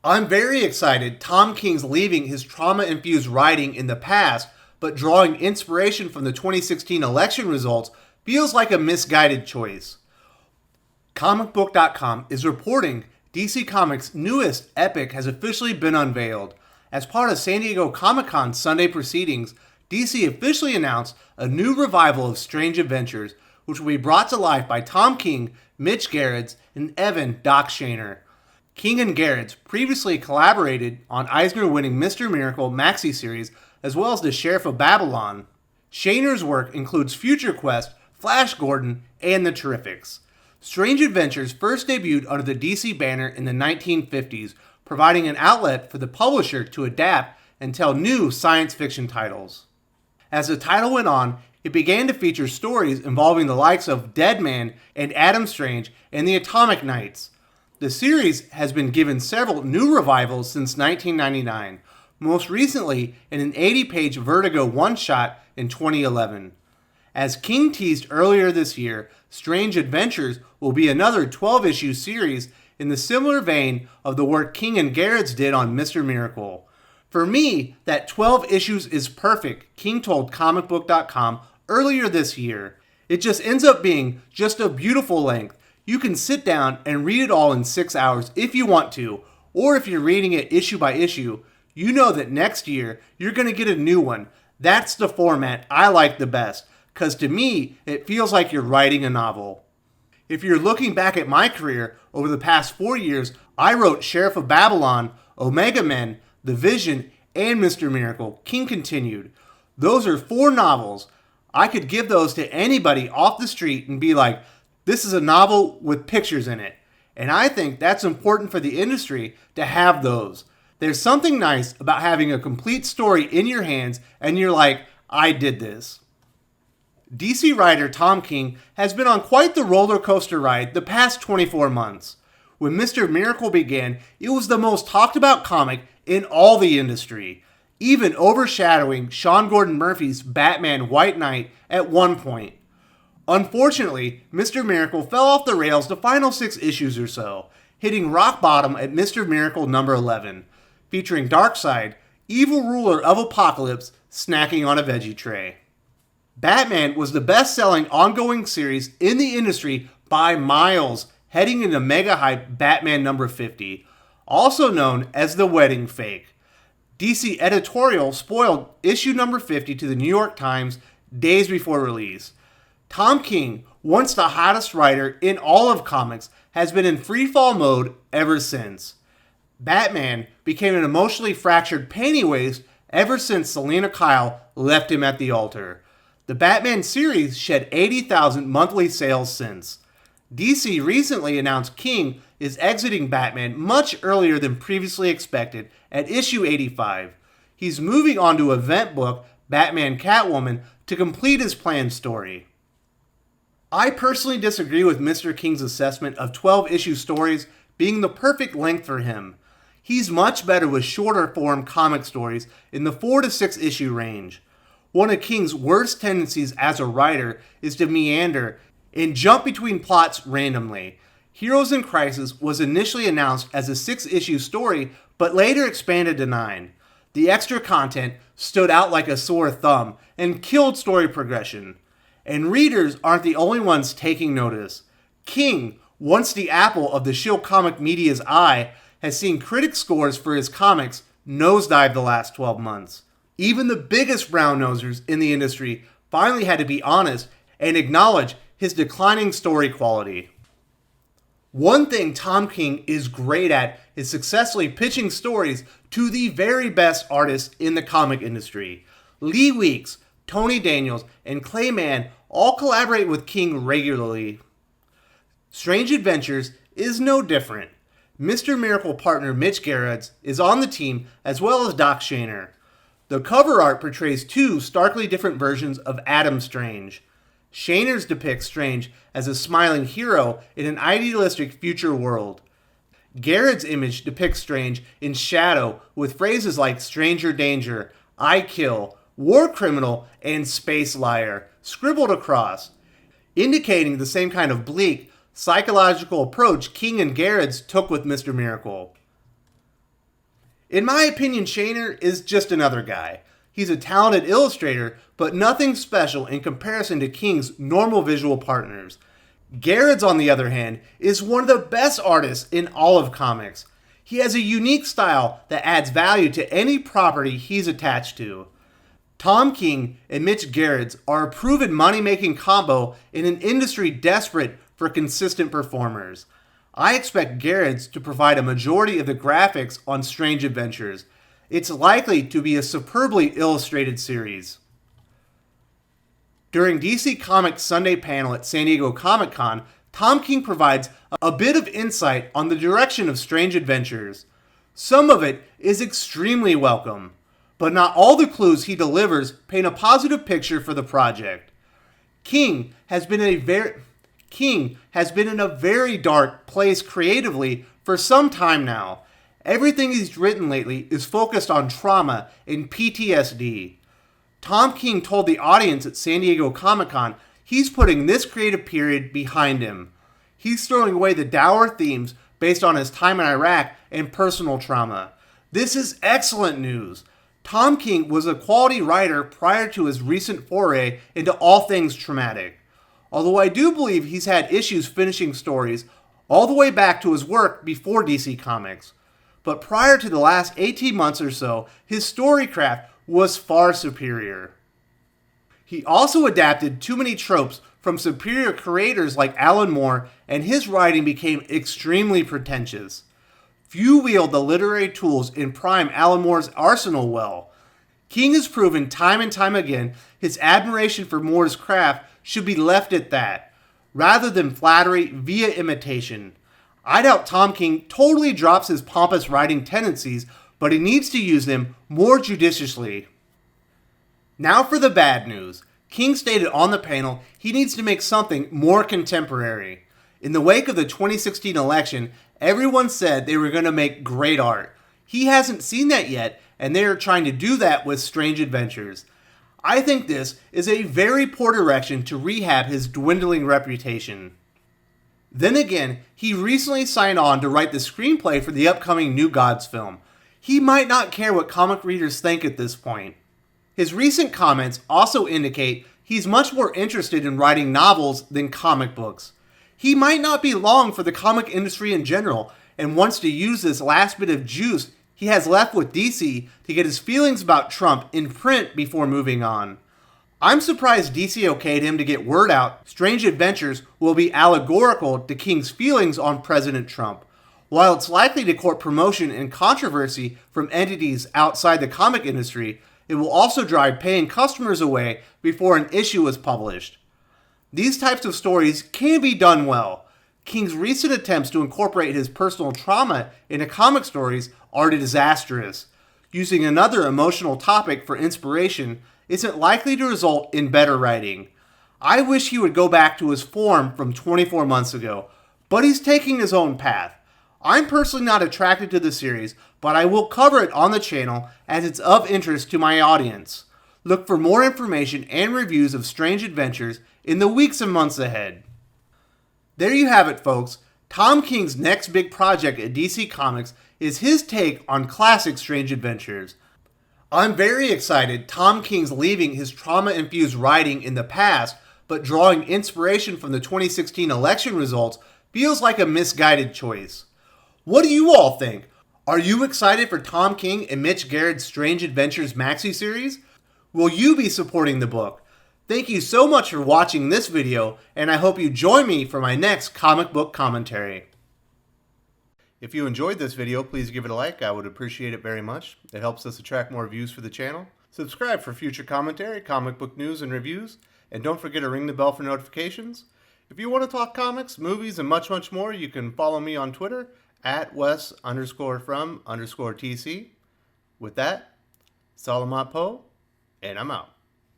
I'm very excited Tom King's leaving his trauma-infused writing in the past, but drawing inspiration from the 2016 election results feels like a misguided choice. Comicbook.com is reporting DC Comics' newest epic has officially been unveiled. As part of San Diego Comic-Con Sunday proceedings, DC officially announced a new revival of Strange Adventures, which will be brought to life by Tom King, Mitch Gerads, and Evan Doc Shaner. King and Gerads previously collaborated on Eisner-winning Mister Miracle maxiseries, as well as The Sheriff of Babylon. Shaner's work includes Future Quest, Flash Gordon, and The Terrifics. Strange Adventures first debuted under the DC banner in the 1950s, providing an outlet for the publisher to adapt and tell new science fiction titles. As the title went on, it began to feature stories involving the likes of Deadman and Adam Strange and the Atomic Knights. The series has been given several new revivals since 1999, most recently in an 80-page Vertigo one-shot in 2011. As King teased earlier this year, Strange Adventures will be another 12-issue series in the similar vein of the work King and Gerads did on Mister Miracle. For me, that 12 issues is perfect, King told comicbook.com earlier this year. It just ends up being just a beautiful length. You can sit down and read it all in 6 hours if you want to, or if you're reading it issue by issue, you know that next year you're going to get a new one. That's the format I like the best, because to me, it feels like you're writing a novel. If you're looking back at my career over the past 4 years, I wrote Sheriff of Babylon, Omega Men, The Vision, and Mister Miracle, King continued. Those are 4 novels. I could give those to anybody off the street and be like, this is a novel with pictures in it. And I think that's important for the industry to have those. There's something nice about having a complete story in your hands and you're like, I did this. DC writer Tom King has been on quite the roller coaster ride the past 24 months. When Mister Miracle began, it was the most talked about comic in all the industry, even overshadowing Sean Gordon Murphy's Batman White Knight at one point. Unfortunately, Mister Miracle fell off the rails the final 6 issues or so, hitting rock bottom at Mister Miracle number 11, featuring Darkseid, evil ruler of Apocalypse, snacking on a veggie tray. Batman was the best-selling ongoing series in the industry by miles, heading into mega hype Batman number 50, also known as The Wedding Fake. DC editorial spoiled issue number 50 to the New York Times days before release. Tom King, once the hottest writer in all of comics, has been in freefall mode ever since. Batman became an emotionally fractured penny-waste ever since Selena Kyle left him at the altar. The Batman series shed 80,000 monthly sales since. DC recently announced King is exiting Batman much earlier than previously expected at issue 85. He's moving on to event book Batman Catwoman to complete his planned story. I personally disagree with Mr. King's assessment of 12-issue stories being the perfect length for him. He's much better with shorter form comic stories in the 4 to 6 issue range. One of King's worst tendencies as a writer is to meander and jump between plots randomly. Heroes in Crisis was initially announced as a 6-issue story, but later expanded to 9. The extra content stood out like a sore thumb and killed story progression. And readers aren't the only ones taking notice. King, once the apple of the shill comic media's eye, has seen critic scores for his comics nosedive the last 12 months. Even the biggest brown-nosers in the industry finally had to be honest and acknowledge his declining story quality. One thing Tom King is great at is successfully pitching stories to the very best artists in the comic industry. Lee Weeks, Tony Daniels, and Clay Mann all collaborate with King regularly. Strange Adventures is no different. Mister Miracle partner Mitch Gerads is on the team as well as Doc Shaner. The cover art portrays 2 starkly different versions of Adam Strange. Shaner's depicts Strange as a smiling hero in an idealistic future world. Gerads' image depicts Strange in shadow with phrases like stranger danger, I kill, war criminal, and space liar scribbled across, indicating the same kind of bleak, psychological approach King and Gerads took with Mister Miracle. In my opinion, Shaner is just another guy. He's a talented illustrator, but nothing special in comparison to King's normal visual partners. Gerads, on the other hand, is one of the best artists in all of comics. He has a unique style that adds value to any property he's attached to. Tom King and Mitch Gerads are a proven money-making combo in an industry desperate for consistent performers. I expect Gerads to provide a majority of the graphics on Strange Adventures. It's likely to be a superbly illustrated series. During DC Comics' Sunday panel at San Diego Comic-Con, Tom King provides a bit of insight on the direction of Strange Adventures. Some of it is extremely welcome, but not all the clues he delivers paint a positive picture for the project. King has been in a very dark place creatively for some time now. Everything he's written lately is focused on trauma and PTSD. Tom King told the audience at San Diego Comic-Con he's putting this creative period behind him. He's throwing away the dour themes based on his time in Iraq and personal trauma. This is excellent news. Tom King was a quality writer prior to his recent foray into all things traumatic. Although I do believe he's had issues finishing stories all the way back to his work before DC Comics. But prior to the last 18 months or so, his storycraft was far superior. He also adapted too many tropes from superior creators like Alan Moore, and his writing became extremely pretentious. Few wield the literary tools in prime Alan Moore's arsenal well. King has proven time and time again his admiration for Moore's craft should be left at that, rather than flattery via imitation. I doubt Tom King totally drops his pompous writing tendencies, but he needs to use them more judiciously. Now for the bad news. King stated on the panel he needs to make something more contemporary. In the wake of the 2016 election, everyone said they were going to make great art. He hasn't seen that yet, and they are trying to do that with Strange Adventures. I think this is a very poor direction to rehab his dwindling reputation. Then again, he recently signed on to write the screenplay for the upcoming New Gods film. He might not care what comic readers think at this point. His recent comments also indicate he's much more interested in writing novels than comic books. He might not be long for the comic industry in general, and wants to use this last bit of juice he has left with DC to get his feelings about Trump in print before moving on. I'm surprised DC okayed him to get word out Strange Adventures will be allegorical to King's feelings on President Trump. While it's likely to court promotion and controversy from entities outside the comic industry, it will also drive paying customers away before an issue is published. These types of stories can be done well. King's recent attempts to incorporate his personal trauma into comic stories are disastrous. Using another emotional topic for inspiration isn't likely to result in better writing. I wish he would go back to his form from 24 months ago, but he's taking his own path. I'm personally not attracted to the series, but I will cover it on the channel as it's of interest to my audience. Look for more information and reviews of Strange Adventures in the weeks and months ahead. There you have it, folks. Tom King's next big project at DC Comics is his take on classic Strange Adventures. I'm very excited Tom King's leaving his trauma-infused writing in the past, but drawing inspiration from the 2016 election results feels like a misguided choice. What do you all think? Are you excited for Tom King and Mitch Gerads' Strange Adventures maxi-series? Will you be supporting the book? Thank you so much for watching this video, and I hope you join me for my next comic book commentary. If you enjoyed this video, please give it a like. I would appreciate it very much. It helps us attract more views for the channel. Subscribe for future commentary, comic book news, and reviews. And don't forget to ring the bell for notifications. If you want to talk comics, movies, and much, much more, you can follow me on Twitter at Wes_from_TC. With that, Salamat Po, and I'm out.